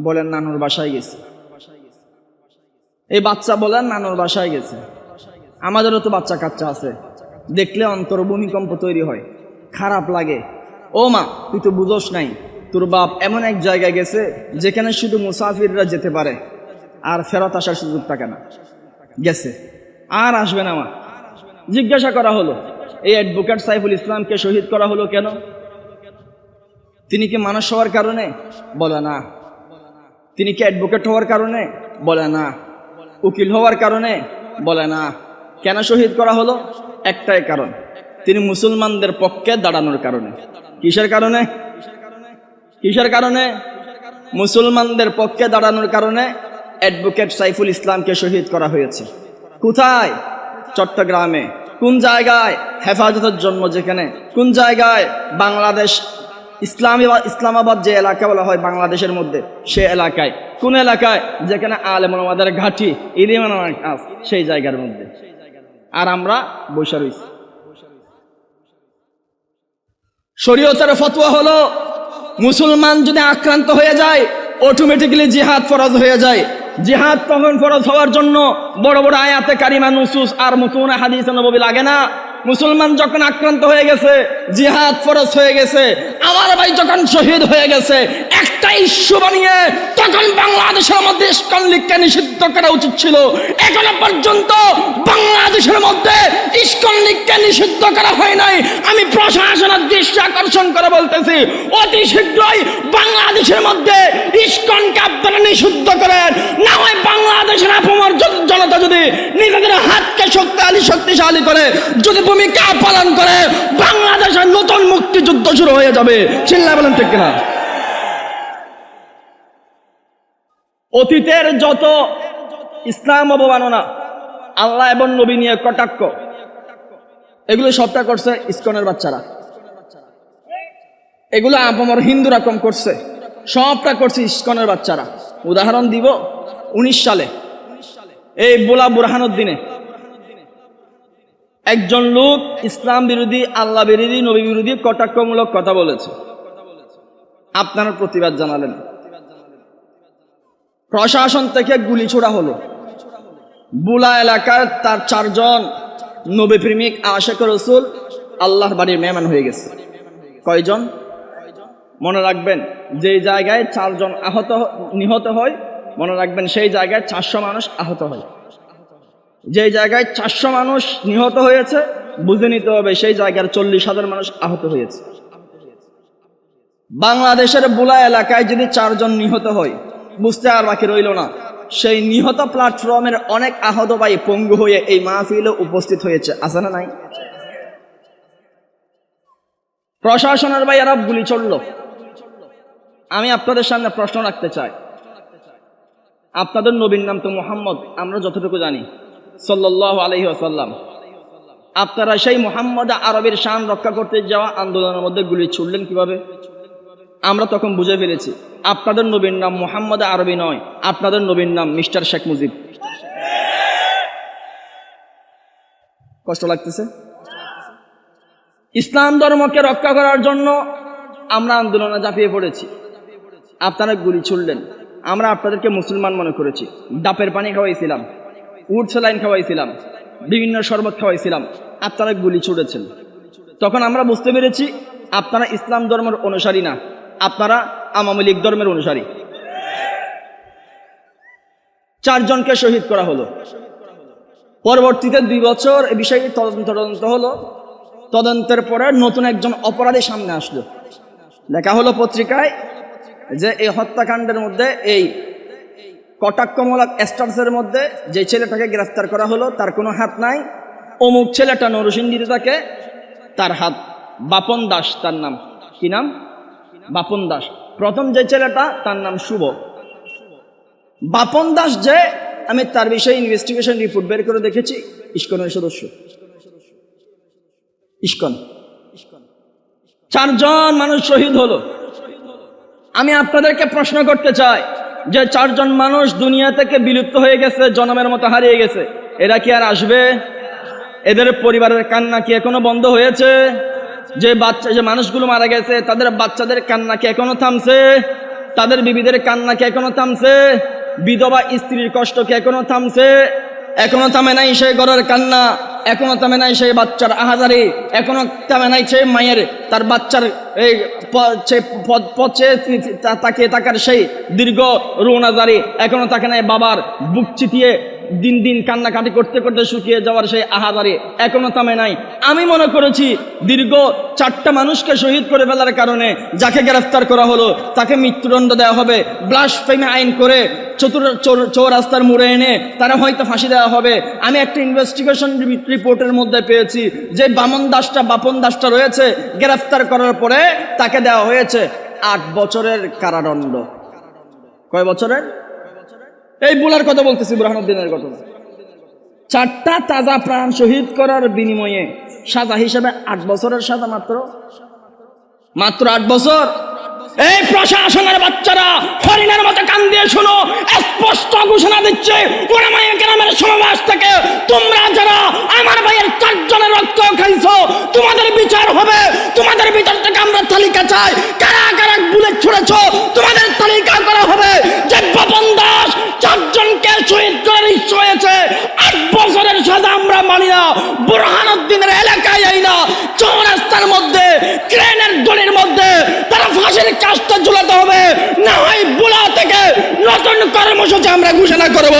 বলেন নানুর বাসায় গেছে। এই বাচ্চা বলেন নানুর বাসায় গেছে। আমাদেরও তো বাচ্চা কাচ্চা আছে, দেখলে অন্তর ভূমিকম্প তৈরি হয়, খারাপ লাগে। ও মা, তুই তো বুঝোস নাই, তোর বাপ এমন এক জায়গায় গেছে যেখানে শুধু মুসাফিররা যেতে পারে, আর ফেরত আসার সুযোগ থাকে না, গেছে আর আসবে না। মা জিজ্ঞাসা করা হলো, এই অ্যাডভোকেট সাইফুল ইসলামকে শহীদ করা হলো কেন? তিনি কি মানুষ হওয়ার কারণে? বলে না। তিনি কি অ্যাডভোকেট হওয়ার কারণে? বলে না। উকিল হওয়ার কারণে? বলে না। কেন শহীদ করা হলো? একটাই কারণ, তিনি মুসলমানদের পক্ষে দাঁড়ানোর কারণে। কিসের কারণে? কিসের কারণে? মুসলমানদের পক্ষে দাঁড়ানোর কারণে অ্যাডভোকেট সাইফুল ইসলামকে শহীদ করা হয়েছে। কোথায়? চট্টগ্রামে। কোন জায়গায়? হেফাজতের জন্ম যেখানে। কোন জায়গায়? বাংলাদেশ ইসলামাবাদ যে এলাকা বলা হয় বাংলাদেশের মধ্যে, সে এলাকায়। কোন এলাকায়? যেখানে আলেম ওলামাদের ঘাঁটি, ইলিম সেই জায়গার মধ্যে। আর আমরা বসে রয়েছি। শরীয়তের ফতোয়া হলো, মুসলমান যদি আক্রান্ত হয়ে যায় অটোমেটিক্যালি জিহাদ ফরজ হয়ে যায়। জিহাদ তখন ফরজ হওয়ার জন্য বড় বড় আয়াতে কারিমা, নুসুস আর মুতুন হাদিস নববী লাগে না। মুসলমান যখন আক্রান্ত হয়ে গেছে, জিহাদ ফরজ হয়ে গেছে, আমার ভাই যখন শহীদ হয়ে গেছে, একটা ইস্যু বানিয়ে তখন বাংলাদেশের মধ্যে ইস্কন লীগকে নিষিদ্ধ করা উচিত ছিল। এখনো পর্যন্ত বাংলাদেশের মধ্যে ইস্কন লীগকে নিষিদ্ধ করা হয় নাই। আমি প্রশাসনের দৃষ্টি আকর্ষণ করে বলতেছি, অতি শীঘ্রই বাংলাদেশের মধ্যে ইস্কনকে আপনারা নিষিদ্ধ করেন, না হয় বাংলাদেশের আপমর জনতা যদি নিজেদের হাতকে শক্তিশালী করে যদি ভূমিকা পালন করে, বাংলাদেশের নতুন মুক্তিযুদ্ধ শুরু হয়ে যাবে। চিল্লায় বলেন ঠিক কিনা? অতীতের যত ইসলাম অবমাননা, আল্লাহ এবং নবী নিয়ে কটাক্ষ, এগুলো সবটা করছে ইস্কনের বাচ্চারা। এগুলো আপমর হিন্দুরা কম করছে, সবটা করছে ইস্কনের বাচ্চারা। উদাহরণ দিব, 19 সালে এই বোলা বুরহানুদ্দিনে একজন লোক ইসলাম বিরোধী, আল্লাহ বিরোধী, নবী বিরোধী কটাক্ষমূলক কথা বলেছে। আপনারা প্রতিবাদ জানালেন, প্রশাসন থেকে গুলি ছোড়া হলো। বুলা এলাকার তার 4 জন নবী প্রেমিক আশিক রাসূল আল্লাহর বাড়ির মেহমান হয়ে গেছে। কয়জন? মনে রাখবেন, যে জায়গায় 4 জন নিহত হয়, মনে রাখবেন সেই জায়গায় 400 মানুষ আহত হয়। যে জায়গায় 400 মানুষ নিহত হয়েছে, বুঝে নিতে হবে সেই জায়গার 40,000 মানুষ আহত হয়েছে। বাংলাদেশের বুলা এলাকায় যদি 4 জন নিহত হয়, বুঝতে আর বাকি রইল না, সেই নিহত প্ল্যাটফর্মের অনেক আহত ভাই পঙ্গু হয়ে এই মাহফিলে উপস্থিত হয়েছে, আছে না নাই? প্রশাসনের ভাই এরা গুলি চলল। আমি আপনাদের সামনে প্রশ্ন রাখতে চাই, আপনাদের নবীর নাম তো মুহাম্মদ, আমরা যতটুকু জানি সাল্লাল্লাহু আলাইহি ওয়াসাল্লাম। আপনারা সেই মুহাম্মদ আরবির শান রক্ষা করতে যাওয়া আন্দোলনের মধ্যে গুলি ছুড়লেন কিভাবে? আমরা তখন বুঝে ফেলেছি আপনাদের নবীর নাম মুহাম্মদ আরবি নয়, আপনাদের নবীর নাম মিস্টার শেখ মুজিব। কষ্ট লাগতেছে? ইসলাম ধর্মকে রক্ষা করার জন্য আমরা আন্দোলনে ঝাঁপিয়ে পড়েছি, আপনারা গুলি ছুড়লেন। আমরা আপনাদেরকে মুসলমান মনে করেছি, ডাবের পানি খাওয়াইছিলাম, উট সেলাইন খাওয়াইছিলাম, বিভিন্ন শরবত খাওয়াইছিলাম, আপনারা গুলি ছুড়েছেন। তখন আমরা বুঝতে পেরেছি আপনারা ইসলাম ধর্মের অনুসারী না, আপনারা আওয়ামী লীগ ধর্মের অনুসারী। 4 জনকে শহীদ করা হলো। পরবর্তীতে 2 বছর এই বিষয়ে তদন্ত হলো। তদন্তের পরে নতুন একজন অপরাধী সামনে আসলো। লেখা হলো পত্রিকায় যে এই হত্যাকাণ্ডের মধ্যে এই কটাক্ষমূলক স্টার্সের মধ্যে যে ছেলেটাকে গ্রেফতার করা হলো তার কোনো হাত নাই, অমুক ছেলেটা নরসিংদীতে থাকে, তার হাত। বাপন দাস তার নাম। কি নাম? বাপন দাস। প্রথম যে ছেলেটা তার নাম শুভ। বাপন দাস যে, আমি তার বিষয়ে ইনভেস্টিগেশন রিপোর্ট বের করে দেখেছি, ইস্কনের সদস্য। ইস্কন 4 জন মানুষ শহীদ হলো। আমি আপনাদেরকে প্রশ্ন করতে চাই যে 4 জন মানুষ দুনিয়া থেকে বিলুপ্ত হয়ে গেছে, জনমের মতো হারিয়ে গেছে, এরা কি আর আসবে? এদের পরিবারের কান্না কি এখনো বন্ধ হয়েছে? যে মানুষগুলো মারা গেছে তাদের বাচ্চাদের কান্না কি এখনো থামছে? তাদের বিবিদের কান্না কি এখনো থামছে? বিধবা স্ত্রীর কষ্ট কি এখনো থামছে? এখনো থামে নাই সেই ঘরের কান্না, এখনো থামে নাই সেই বাচ্চার আহাজারি, এখনো থামে নাই সেই মায়ের তার বাচ্চার এই পচে তাকিয়ে থাকার সেই দীর্ঘ রোনাজারি, এখনো থাকে নাই বাবার বুক চিতিয়ে দিন দিন কান্নাকাটি করতে করতে শুকিয়ে যাওয়ার সেই আহাজারি, এখনো থামে নাই। আমি মনে করেছি দীর্ঘ 4টা মানুষকে শহীদ করে ফেলার কারণে যাকে গ্রেফতার করা হলো তাকে মৃত্যুদণ্ড দেওয়া হবে, ব্লাসফেমি আইন করে চৌরাস্তার মোড়ে এনে তারা হয়তো ফাঁসি দেওয়া হবে। আমি একটা ইনভেস্টিগেশন রিপোর্টের মধ্যে পেয়েছি যে বাপন দাসটা রয়েছে, গ্রেফতার করার পরে তাকে দেওয়া হয়েছে 8 বছরের কারাদণ্ড। কয় বছরের? এই বুলার কথা বলতেছি, বুরহানুদ্দিনের কথা। 4টা তাজা প্রাণ শহীদ করার বিনিময়ে সাজা হিসেবে 8 বছরের সাজা, মাত্র 8 বছর। এই প্রশাসনের বাচ্চারা হরিণের মতো কান দিয়ে শোনো, স্পষ্ট ঘোষণা দিচ্ছে ওলামায়ে কেরামের সমাবেশ থেকে, তোমরা যারা আমার ভাইয়ের 4 জনের রক্ত খাইছো তোমাদের বিচার হবে। তোমাদের ভিতর থেকে আমরা তালিকা চাই, কারা কারা বুলেট ছুড়েছো তোমাদের তালিকা করা হবে। যে বাপন দাস 4 জনকে শহীদ করার ইচ্ছা হয়েছে, 8 বছরের সাজা আমরা মানি না। বুরহানুদ্দিনের এলাকায় এই না, চৌরাস্তার মধ্যে ক্রেনের দড়ির মধ্যে তারা ফাঁসির কাজটা ঝুলাতে হবে, না হয় বুলা থেকে নতুন কর্মসূচি আমরা ঘোষণা করব।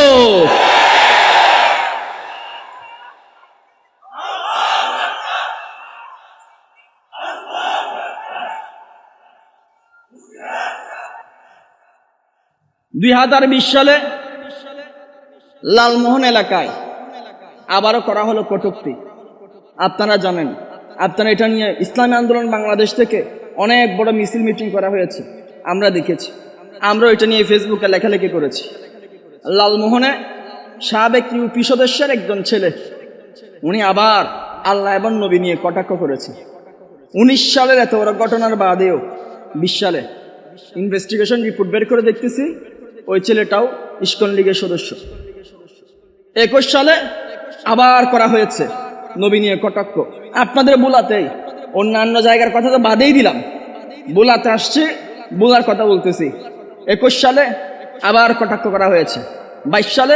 সালে লালমোহন এলাকায় আবারও করা হলো কটূক্তি। আপনারা জানেন, আপনারা এটা নিয়ে ইসলামী আন্দোলন বাংলাদেশ থেকে অনেক বড় মিছিল মিটিং করা হয়েছে, আমরা দেখেছি। আমরা এটা নিয়ে ফেসবুকে লেখালেখি করেছি। লালমোহনে সাবেক ইউপি সদস্যের একজন ছেলে, উনি আবার আল্লাহ এবং নবী নিয়ে কটাক্ষ করেছে। 19 সালের এত বড় ঘটনার বাদেও 20 সালে ইনভেস্টিগেশন রিপোর্ট বের করে দেখতেছি ওই ছেলেটাও ইস্কন লীগের সদস্য। 21 সালে আবার করা হয়েছে নবী নিয়ে কটাক্ষ। আপনাদের বুলাতেই, অন্যান্য জায়গার কথা তো বাদেই দিলাম, বুলাতে আসছে, বুলার কথা বলতেছি। 21 সালে আবার কটাক্ষ করা হয়েছে, 22 সালে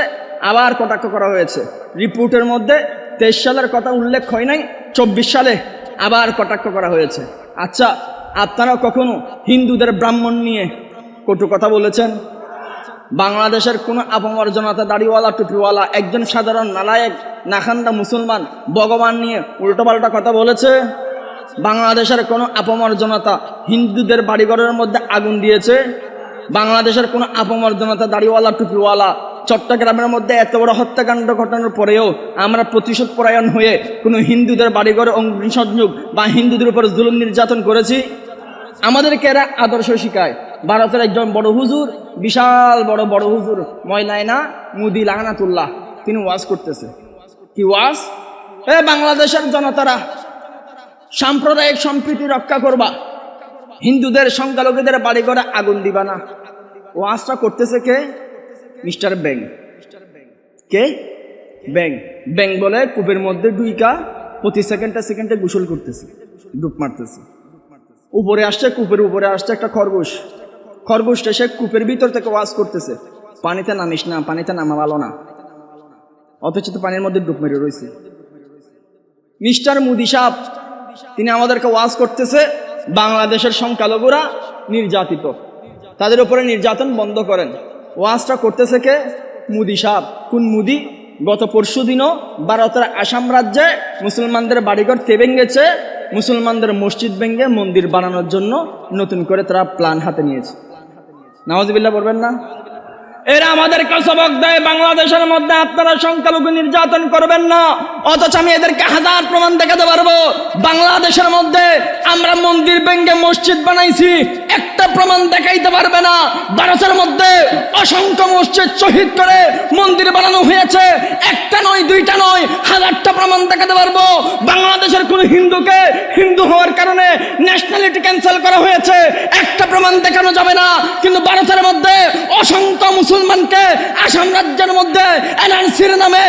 আবার কটাক্ষ করা হয়েছে। রিপোর্টের মধ্যে 23 সালের কথা উল্লেখ হয় নাই, 24 সালে আবার কটাক্ষ করা হয়েছে। আচ্ছা, আপনারা কখনো হিন্দুদের ব্রাহ্মণ নিয়ে কটু কথা বলেছেন? বাংলাদেশের কোনো অপমর্যাদা দাড়িওয়ালা টুপিওয়ালা একজন সাধারণ নালায়েক নাখান্দা মুসলমান ভগবান নিয়ে উল্টোপাল্টা কথা বলেছে? বাংলাদেশের কোনো অপমর্যাদা হিন্দুদের বাড়িঘরের মধ্যে আগুন দিয়েছে? বাংলাদেশের কোনো অপমর্যাদা দাড়িওয়ালা টুপিওয়ালা চট্টগ্রামের মধ্যে এত বড় হত্যাকাণ্ড ঘটানোর পরেও আমরা প্রতিশোধ পরায়ণ হয়ে কোনো হিন্দুদের বাড়িঘরে অগ্নিসংযোগ বা হিন্দুদের উপর জুলুম নির্যাতন করেছি? আমাদেরকে এরা আদর্শ শিখায়। ভারতের একজন বড় হুজুর, বিশাল বড় হুজুর ময়লায়না মুদি লাগানাতুল্লাহ, তিনি ওয়াজ করতেছে। কি ওয়াজ? বাংলাদেশের জনতারা সাম্প্রদায়িক সম্প্রীতি রক্ষা করবা, হিন্দুদের সংখ্যালঘুদের বাড়িঘরে আগুন দিবা না। ওয়াজটা করতেছে কে? মিস্টার ব্যাং। কে? ব্যাং। ব্যাং বলে কূপের মধ্যে ডুইকা প্রতি সেকেন্ডে গোসল করতেছে, ডুব মারতেছে। উপরে আসছে, কূপের উপরে আসছে একটা খরগোশটা সে কূপের ভিতর থেকে ওয়াজ করতেছে, পানিতে নামিস না, পানিতে নামা ভালো না, অথচ তো পানির মধ্যে ডুব মেরে রয়েছে। মিস্টার মোদি সাহেব তিনি আমাদেরকে ওয়াজ করতেছে বাংলাদেশের সংখ্যালঘুরা নির্যাতিত, তাদের উপরে নির্যাতন বন্ধ করেন। ওয়াজটা করতেছে কে? মোদি সাহেব। কোন মোদি? গত পরশু দিনও ভারতের আসাম রাজ্যে মুসলমানদের বাড়িঘর ভেঙেছে, মুসলমানদের মসজিদ ভেঙে মন্দির বানানোর জন্য নতুন করে তারা প্ল্যান হাতে নিয়েছে। নাউজুবিল্লাহ বলবেন না? এরা আমাদেরকে সবক দেয় বাংলাদেশের মধ্যে আপনারা সংখ্যালঘু নির্যাতন করবেন না, অথচ আমি এদেরকে হাজার প্রমাণ দেখাতে পারবো। বাংলাদেশের মধ্যে আমরা মন্দির ভেঙে মসজিদ বানাইছি, একটা প্রমাণ দেখাইতে পারবে না। ভারতের মধ্যে অসংখ্য মসজিদ শহীদ করে মন্দির বানানো হয়েছে, একটা নয় দুইটা নয়, হাজারটা প্রমাণ দেখাতে পারবো। বাংলাদেশের কোন হিন্দুকে হিন্দু হওয়ার কারণে ন্যাশনালিটি ক্যান্সেল করা হয়েছে, একটা প্রমাণ দেখানো যাবে না। কিন্তু ভারতের মধ্যে অসংখ্য মুসলমানকে আসাম রাজ্যের মধ্যে এনআরসির নামে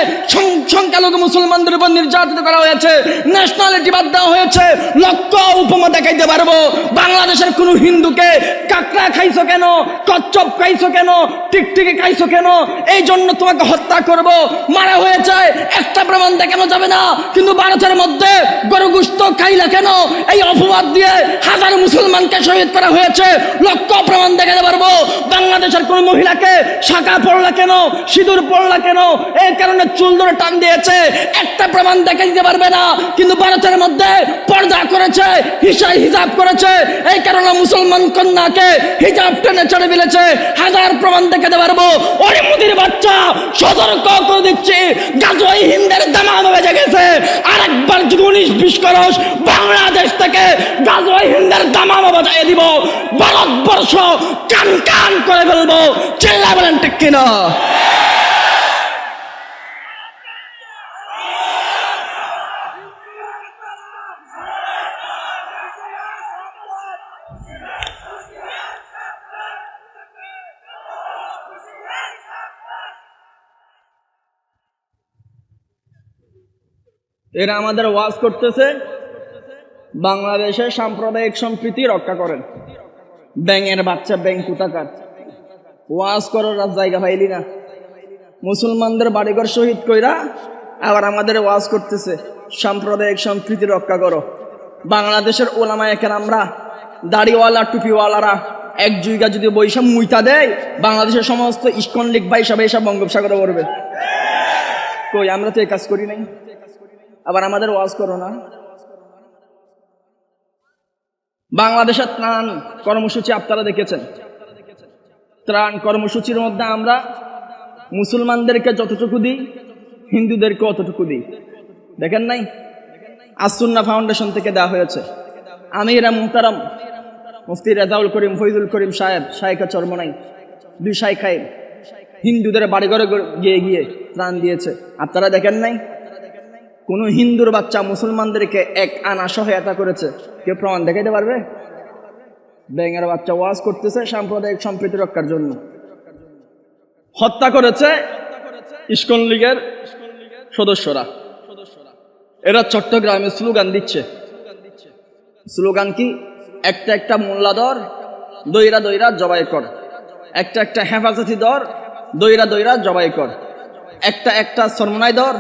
সংখ্যালঘু মুসলমানদের উপর নির্যাতন করা হয়েছে, ন্যাশনালিটি বাদ দেওয়া হয়েছে। লক্ষ উপমা দেখাইতে পারবো। বাংলাদেশের কোন হিন্দুকে কাকড়া খাইছো কেন, কচ্ছপ খাইছো কেন, টিকটিকি খাইছো কেন, এই জন্য তোমাকে হত্যা করব, মারা হয়েছে, একটা প্রমাণ দেখানো যাবে না। কিন্তু ভারতের মধ্যে গরু গোশত খাইলা কেন, এই অপবাদ দিয়ে হাজার মুসলমানকে শহীদ করা হয়েছে, লক্ষ প্রমাণ দেখাতে পারবো। বাংলাদেশের কোন মহিলাকে শাখা পড়লা কেন, সিঁদুর পড়লা কেন, এই কারণে চুল ধরে টান দিয়েছে, একটা প্রমাণ দেখা দিতে পারবে না। কিন্তু ভারতের মধ্যে পর্দা করেছে, হিজাব করেছে, এই কারণে মুসলমান কন্যাকে হিজাব টেনে চড়ে ফেলেছে, হাজার প্রমাণ দেখাতে পারবো। ওরে মোদির বাচ্চা, সতর্ক করে দিচ্ছি, গাজওয়াই হিন্দের দামাম বেজে গেছে। আর একবার যদি 19-20 করস বাংলাদেশ থেকে গাজওয়াই হিন্দের দামাম বাজায় দিব, ভারতবর্ষ কান কান করে ফেলবো। চিল্লা বলেন ঠিক কিনা? এরা আমাদের ওয়াজ করতেছে বাংলাদেশের সাম্প্রদায়িক সম্প্রীতি রক্ষা করেন। ব্যাঙের বাচ্চা, ব্যাঙ কোথাকার, ওয়াজ করার জায়গা পাইলি না। মুসলমানদের বাড়িঘর শহীদ কইরা আবার আমাদের ওয়াজ করতেছে সাম্প্রদায়িক সম্প্রীতি রক্ষা করো। বাংলাদেশের ওলামায়ে কেরামরা, দাড়িওয়ালা টুপিওয়ালারা এক জায়গা যদি বৈশাখ মুইতা দেয়, বাংলাদেশের সমস্ত ইস্কন লীগ ভাই সব এসব বঙ্গোপসাগরে পড়বে। কই, আমরা তো এই কাজ করি নাই, আবার আমাদের ওয়াজ করো না। বাংলাদেশের ত্রাণ কর্মসূচি আপনারা দেখেছেন। ত্রাণ কর্মসূচির মধ্যে আমরা মুসলমানদেরকে যতটুকু দিই, হিন্দুদেরকে অতটুকু দিই। দেখেন নাই? আসুন্না ফাউন্ডেশন থেকে দেওয়া হয়েছে। আমিরা মুহতারাম মুফতি রেজাউল করিম, ফৈজুল করিম সাহেব, শাইখা চরমনাই, 2 শাইখাই হিন্দুদের বাড়িঘরে গিয়ে গিয়ে ত্রাণ দিয়েছে। আপনারা দেখেন নাই? কোন হিন্দুর বাচ্চা মুসলমানদেরকে 1 আনা সহায়তা করেছে? কেউ প্রমাণ দেখাইতে পারবে? ব্যাঙের বাচ্চা ওয়াজ করতেছে সাম্প্রদায়িক সম্প্রীতি রক্ষার জন্য। হত্যা করেছে ইস্কন লীগের সদস্যরা। এরা চট্টগ্রামে স্লোগান দিচ্ছে। স্লোগান কি? একটা একটা মোল্লা দর, দইরা দইরা জবাই কর। একটা একটা হেফাজতি দর, দইরা দইরা জবাই কর। একটা একটা সরমনাই দর,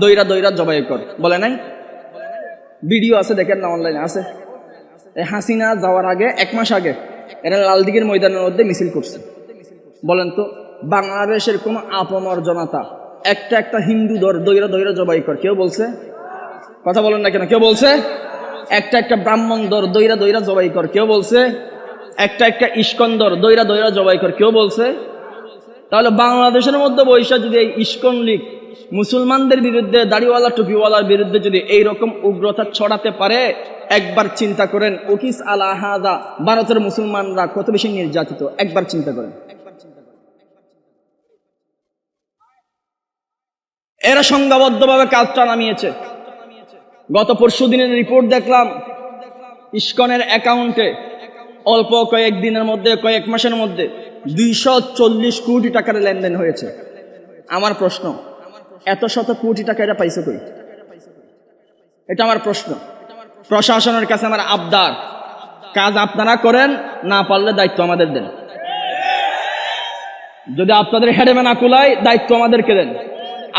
দইরা দইরা জবাই কর। বলে নাই? ভিডিও আছে, দেখেন না, অনলাইনে আছে। হাসিনা যাওয়ার আগে 1 মাস আগে এরা লালদিঘির ময়দানের মধ্যে মিছিল করছে। বলেন তো, বাংলাদেশের কোন আপমর জনতা একটা একটা হিন্দু দর, দইরা দইরা জবাই কর কেউ বলছে? কথা বলেন না কেন? কেউ বলছে? একটা একটা ব্রাহ্মণ দর, দইরা দইরা জবাই কর কেউ বলছে? একটা একটা ইস্কন দর, দইরা দইরা জবাই কর কেউ বলছে? তাহলে বাংলাদেশের মধ্যে বৈশা যদি এই ইস্কন লীগ মুসলমানদের বিরুদ্ধে, দাড়িওয়ালা টুপিওয়ালার বিরুদ্ধে যদি এইরকম উগ্রতা ছড়াতে পারে, একবার চিন্তা করেন ওকিস আলা হাদা ভারতের মুসলমানরা কত বেশি নির্যাতিত। একবার চিন্তা করেন। এরা সংঘবদ্ধভাবে কাজটা নামিয়েছে। গত পরশুদিনের রিপোর্ট দেখলাম, ইস্কনের অ্যাকাউন্টে অল্প কয়েকদিনের মধ্যে, কয়েক মাসের মধ্যে 240 কোটি টাকার লেনদেন হয়েছে। আমার প্রশ্ন, এত শত কোটি টাকা এটা পাইছে কই? এটা আমার প্রশ্ন। প্রশাসনের কাছে আমার আবদার, কাজ আপনারা করেন, না পারলে দায়িত্ব আমাদের দেন। যদি আপনাদের হেডেমে না কুলায়, দায়িত্ব আমাদেরকে দেন।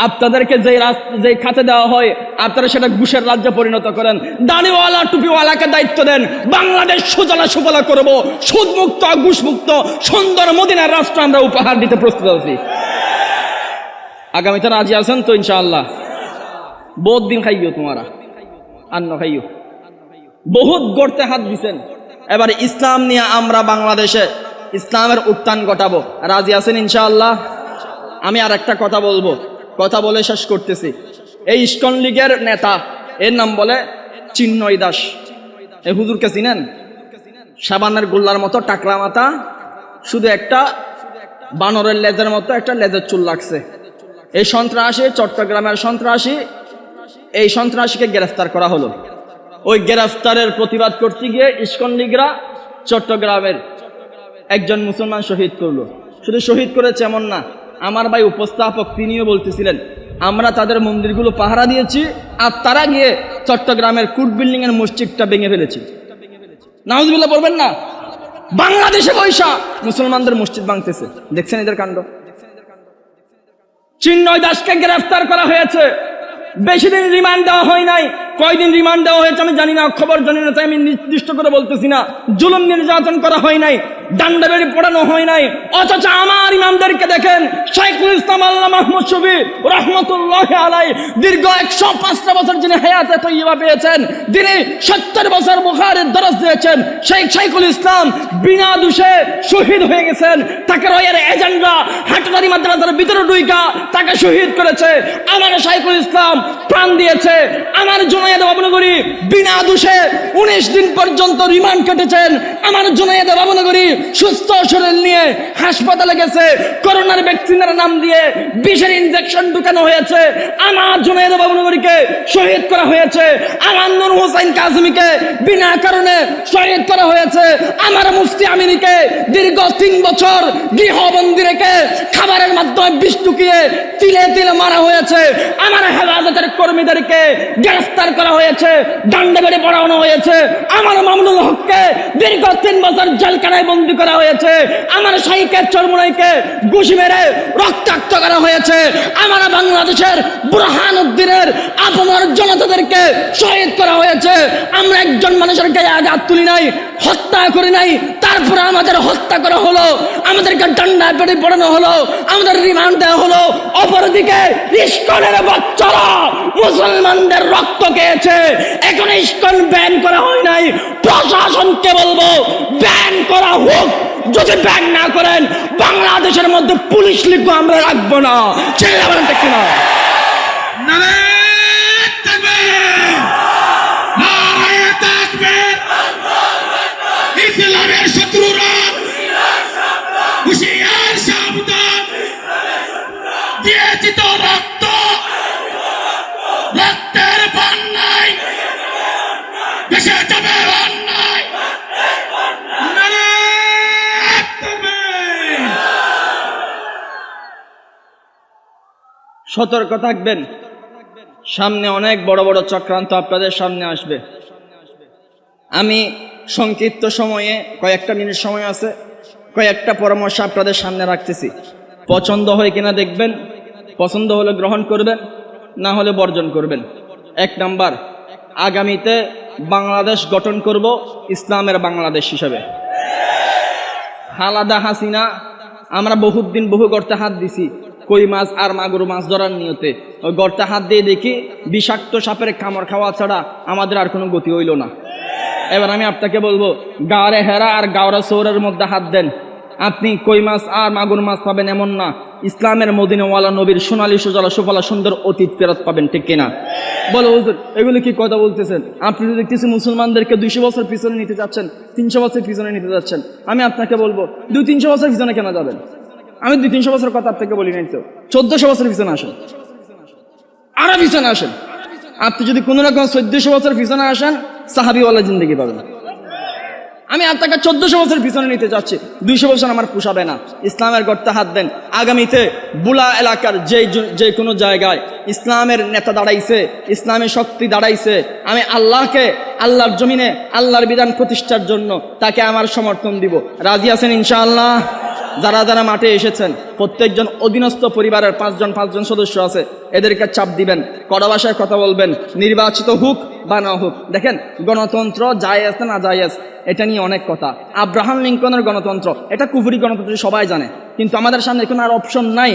আপনাদেরকে যে খাতে দেওয়া হয়, আপনারা সেটা ঘুষের রাজ্যে পরিণত করেন। দাড়িওয়ালা টুপিওয়ালাকে দায়িত্ব দেন। বাংলাদেশ সুজলা সুফলা করব, সুদমুক্ত, ঘুষমুক্ত, সুন্দর মদিনার রাষ্ট্র আমরা উপহার দিতে প্রস্তুত আছি। আগামীতে রাজি আছেন তো? ইনশাআল্লাহ। বহুত দিন খাইও তোমারা, আর ন খাইও। বহুত গড়তে হাত দিছেন। এবার ইসলাম নিয়ে আমরা বাংলাদেশে ইসলামের উত্থান ঘটাবো। রাজি আছেন ইনশাআল্লাহ? আমি আর একটা কথা বলবো, কথা বলে শেষ করতেছি। এই ইস্কন লীগের নেতা, এর নাম বলে চিন্ময় দাস। এই হুজুরকে চিনেন? সাবানের গোল্লার মতো টাকলা মাথা, শুধু একটা বানরের লেজের মতো একটা লেজের চুল লাগছে। এই সন্ত্রাসী, চট্টগ্রামের সন্ত্রাসী, এই সন্ত্রাসীকে গ্রেফতার করা হলো। ওই গ্রেফতারের প্রতিবাদ করতে গিয়ে ইস্কন লীগরা চট্টগ্রামের একজন মুসলমান শহীদ করলো। শুধু শহীদ করেছে এমন না, আমার ভাই উপস্থাপক তিনিও বলতেছিলেন আমরা তাদের মন্দিরগুলো পাহারা দিয়েছি আর তারা গিয়ে চট্টগ্রামের কুট বিল্ডিং এর মসজিদটা ভেঙে ফেলেছে। নাউজুবিল্লাহ বলবেন না? বাংলাদেশে পয়সা মুসলমানদের মসজিদ ভাঙতেছে। দেখছেন এদের কাণ্ড। চিন্ময় দাসকে গ্রেফতার করা হয়েছে, বেশি দিন রিমান্ড দেওয়া হয় নাই। কয়দিন রিমান্ড দেওয়া হয়েছে আমি জানি না, খবর জানি না, তাই আমি নির্দিষ্ট করে বলতেছি না। জুলুম নির্যাতন করা হয় নাই, ডান্ডা বেড়ি পড়ানো হয় নাই। অথচ আমার ইমামদেরকে দেখেন, শাইখুল ইসলাম আল্লামা মাহমুদ শফি রহমতুল্লাহ আলাই দীর্ঘ 105 বছর যিনি হায়াতে তৈয়বা পেয়েছেন, যিনি 70 বছর বুখারীর দরস দিয়েছেন, সেই শাইখুল ইসলাম বিনা দোষে শহীদ হয়ে গেছেন। তাকে রয়ের এজেন্টরা হাটদারি মাদ্রাসার ভিতরে ঢুইকা তাকে শহীদ করেছে। আমার শাইখুল ইসলাম প্রাণ দিয়েছে। আমার জুনায়েদ বাবুনগরী বিনা দোষে 19 দিন পর্যন্ত রিমান্ড কেটেছেন। আমার জুনায়েদ বাবুনগরী সুস্থ শরীর নিয়ে হাসপাতালে গেছে, করোনার ভ্যাকসিনের নাম দিয়ে বিষের ইনজেকশন ঢুকানো হয়েছে। আমার জুনায়েদ বাবুনগরীকে শহীদ করা হয়েছে। আমার নূর হোসেন কাজীকে বিনা কারণে শহীদ করা হয়েছে। আমার মুফতি আমিনীকে দীর্ঘ 3 বছর গৃহবন্দী রেখে খাবারের মাধ্যমে বিষ ঢুকিয়ে তিলে তিলে মারা হয়েছে। আমার হেফাজতের কর্মীদেরকে গ্রেফতার করা হয়েছে, ডান্ডা বেড়ে পড়ানো হয়েছে। আমার মামুনুল হককে দীর্ঘ 3 বছর জেলখানায় বন্দী করা হয়েছে। আমার শাইখের চরমুনাইকে ঘুষি মেরে রক্তাক্ত করা হয়েছে। আমার বাংলাদেশের বুরহানুদ্দিনের আপনার জনতাদেরকে শহীদ করা হয়েছে। আমরা একজন মানুষের গায়ে আঘাত তুলি নাই, হত্যা করি নাই, তারপরে আমাদের হত্যা করা হলো, আমাদেরকে ডান্ডা বেড়ে পড়ানো হলো, আমাদের রিমান্ড দেওয়া হলো। অপরদিকে ইস্কনের বাচ্চারা মুসলমানদের রক্ত খেয়েছে। এখন ইস্কন ব্যান করা হয় নাই, প্রশাসনকে বলবো ব্যান করা হোক। যদি ব্যান না করেন বাংলাদেশের মধ্যে পুলিশ লিখবো আমরা রাখবো না। ছেলে বলেন ঠিক কিনা? নারায়ে তাকবীর, নারায়ে তাকবীর। ইসলামের শত্রুরা হুঁশিয়ার সাবধান, দিয়েছি তো রক্ত, রক্তের বন্যায় দেশে যাবে অন্যায়। নারায়ে তাকবীর। সতর্ক থাকবেন, সামনে অনেক বড় বড় চক্রান্ত আপনাদের সামনে আসবে। আমি সংক্ষিপ্ত সময়ে কয়েকটা মিনিট সময় আছে, কয়েকটা পরামর্শ আপনাদের সামনে রাখতেছি। পছন্দ হয় কিনা দেখবেন, পছন্দ হলে গ্রহণ করবেন, না হলে বর্জন করবেন। 1 নাম্বার, আগামীতে বাংলাদেশ গঠন করব ইসলামের বাংলাদেশ হিসাবে। খালেদা হাসিনা, আমরা বহুত দিন বহু গর্তে হাত দিছি কই মাছ আর মাগুর মাছ ধরার নিয়তে। ওই গর্তে হাত দিয়ে দেখি বিষাক্ত সাপের কামড় খাওয়া ছাড়া আমাদের আর কোনো গতি হইল না। এবার আমি আপনাকে বলবো, গাওরে হেরা আর গাওরা সৌরের মধ্যে হাত দেন, আপনি কই মাছ আর মাগুর মাছ পাবেন এমন না, ইসলামের মদিনাওয়ালা নবীর সোনালী সুজলা সুফলা সুন্দর অতীত ফেরত পাবেন, ঠিক কিনা? বলো হুজুর এগুলো কি কথা বলতেছেন? আপনি যদি কিছু মুসলমানদেরকে 200 বছর পিছনে নিতে যাচ্ছেন, 300 বছর পিছনে নিতে যাচ্ছেন, আমি আপনাকে বলবো 200-300 বছর পিছনে কেন যাবেন? আমি 200-300 বছর কথা আপনাকে বলি নাই তো, 1400 বছর পিছনে আসেন, আরো পিছনে আসেন। আপনি যদি কোনো রকম 1400 বছর পিছনে আসেন, সাহাবিওয়ালা জিন্দগি পাবেন। আমি আপনাকে 1400 বছর পিছনে নিতে যাচ্ছি, 200 বছর আমার পোষাবে না। ইসলামের গর্তে হাত দেন। আগামীতে বুলা এলাকার যে কোনো জায়গায় ইসলামের নেতা দাঁড়াইছে, ইসলামী শক্তি দাঁড়াইছে, আমি আল্লাহর জমিনে আল্লাহর বিধান প্রতিষ্ঠার জন্য তাকে আমার সমর্থন দিব। রাজি আছেন ইনশাআল্লাহ? যারা যারা মাঠে এসেছেন প্রত্যেকজন অধীনস্থ পরিবারের 5 জন সদস্য আছে, এদেরকে চাপ দিবেন, কড়া ভাষায় কথা বলবেন, নির্বাচিত হোক বা না হোক। দেখেন গণতন্ত্র জায়েজ না জায়েজ এটা নিয়ে অনেক কথা। আব্রাহাম লিঙ্কনের গণতন্ত্র এটা কুফরি গণতন্ত্র সবাই জানে, কিন্তু আমাদের সামনে কোনো আর অপশন নাই।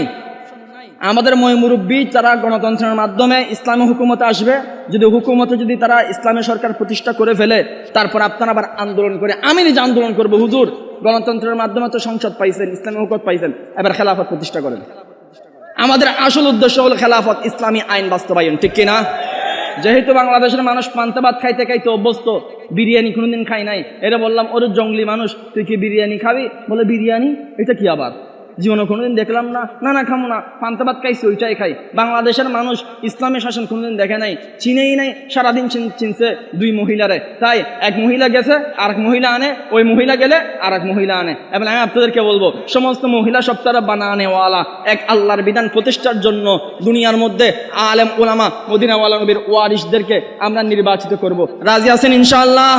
আমাদের মুরব্বী তারা গণতন্ত্রের মাধ্যমে ইসলামী হুকুমতে আসবে, যদি হুকুমতে যদি তারা ইসলামী সরকার প্রতিষ্ঠা করে ফেলে, তারপর আপনারা আবার আন্দোলন করে, আমি নিজে আন্দোলন করবো, হুজুর গণতন্ত্রের মাধ্যমে তো সংসদ পাইছেন, ইসলামী হুকুমত পাইছেন, এবার খেলাফত প্রতিষ্ঠা করেন। আমাদের আসল উদ্দেশ্য হলো খেলাফত, ইসলামী আইন বাস্তবায়ন, ঠিক কিনা? যেহেতু বাংলাদেশের মানুষ পান্তা ভাত খাইতে খাইতে অভ্যস্ত, বিরিয়ানি কোনোদিন খাই নাই, এটা বললাম ওর জঙ্গলি মানুষ, তুই কি বিরিয়ানি খাবি? বলে বিরিয়ানি এটা কি আবার, জীবনে কোনোদিন দেখলাম না, না না খামো না, পান্তা ভাত খাইছি ওইটাই খাই। বাংলাদেশের মানুষ ইসলামী শাসন কোনোদিন দেখে নাই, চিনেই নাই, সারাদিন চিনছে দুই মহিলারে, তাই এক মহিলা গেছে আর এক মহিলা আনে, ওই মহিলা গেলে আর এক মহিলা আনে। এবং আমি আপনাদেরকে বলবো, সমস্ত মহিলা সব তারা বানানেওয়ালা, এক আল্লাহর বিধান প্রতিষ্ঠার জন্য দুনিয়ার মধ্যে আলেম ওলামা মদিনাওয়ালা নবীর ওয়ারিসদেরকে আমরা নির্বাচিত করব। রাজি আছেন ইনশাআল্লাহ?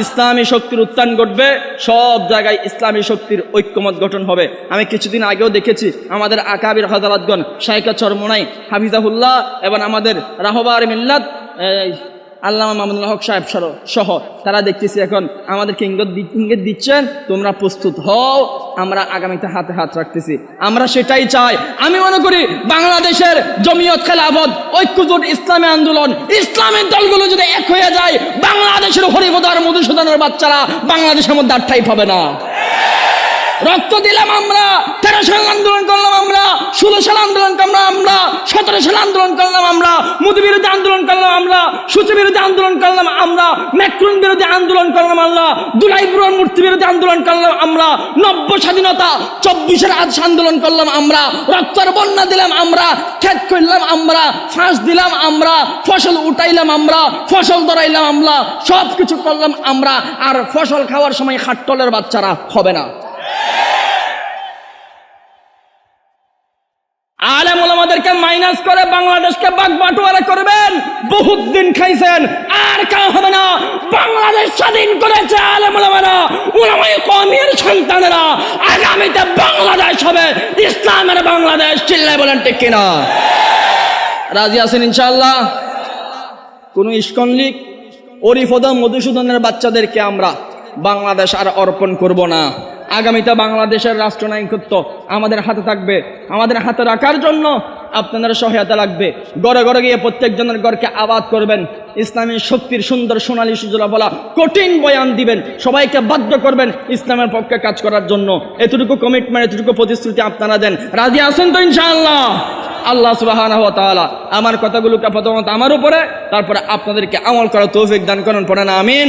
ইসলামী শক্তির উত্থান ঘটবে, সব জায়গায় ইসলামী শক্তির ঐক্যমত গঠন হবে। আমি কিছুদিন আগেও দেখেছি আমাদের আকাবির হযরতগণ শাইখা চরমোনাই হাফিজাহুল্লাহ এবং আমাদের রাহবার মিল্লাত আল্লামা মামুনুল হক সাহেব সহ তারা দেখতেছি এখন আমাদেরকে ইঙ্গিত দিচ্ছেন, তোমরা প্রস্তুত হও, আমরা আগামীতে হাতে হাত রাখতেছি। আমরা সেটাই চাই। আমি মনে করি বাংলাদেশের জমিয়ত, খেলাফত, ঐক্যজোট, ইসলামী আন্দোলন, ইসলামের দলগুলো যদি এক হয়ে যায়, বাংলাদেশের হরিপদার মধুসূদনের বাচ্চারা বাংলাদেশের মধ্যে আর ঠাঁই পাবে না। রক্ত দিলাম আমরা, 13 সাল আন্দোলন করলাম আমরা, 16 সাল আন্দোলন করলাম আমরা, 17 সাল আন্দোলন করলাম আমরা, মোদি বিরোধী আন্দোলন করলাম আমরা, সূচি বিরোধী আন্দোলন করলাম আমরা, ম্যাক্রন বিরোধী আন্দোলন করলাম আমরা, দুলাই বুড়ার মূর্তি বিরোধী আন্দোলন করলাম আমরা, 90 স্বাধীনতা 24-এর আজ আন্দোলন করলাম আমরা, রক্তের বন্যা দিলাম আমরা, ক্ষেত করলাম আমরা, ফাঁস দিলাম আমরা, ফসল উঠাইলাম আমরা, ফসল ধরাইলাম আমরা, সব কিছু করলাম আমরা। আর ফসল খাওয়ার সময় খাট্টলের বাচ্চারা হবে না। আলেম ওলামাদেরকে মাইনাস করে বাংলাদেশকে বাগবাটোয়ারা করবেন, বহুত দিন খাইছেন, আর কেউ হবে না। বাংলাদেশ স্বাধীন করেছে আলেম ওলামারা, উলামায়ে কওমের সন্তানেরা। আগামীতে বাংলাদেশ হবে ইসলামের বাংলাদেশ, চিল্লায় বলেন ঠিক কিনা? রাজি আছেন ইনশাআল্লাহ? কোন ইস্কন লীগ, অরিফদা মধুসূদনের বাচ্চাদেরকে আমরা বাংলাদেশ আর অর্পণ করব না। আগামীতে বাংলাদেশের রাষ্ট্রনায়কত্ব আমাদের হাতে থাকবে। আমাদের হাতে রাখার জন্য আপনাদের সহায়তা লাগবে। ঘরে ঘরে গিয়ে প্রত্যেকজনের ঘরকে আবাদ করবেন, ইসলামী শক্তির সুন্দর সোনালী সুজলা বলা কঠিন বয়ান দিবেন, সবাইকে বাধ্য করবেন ইসলামের পক্ষে কাজ করার জন্য। এতটুকু কমিটমেন্ট, এতটুকু প্রতিশ্রুতি আপনারা দেন। রাজি আছেন তো ইনশাআল্লাহ? আল্লাহ সুবহানাহু ওয়া তাআলা আমার কথাগুলোকে প্রথমত আমার উপরে, তারপরে আপনাদেরকে আমল করার তৌফিক দান করেন। পড়েন আমিন।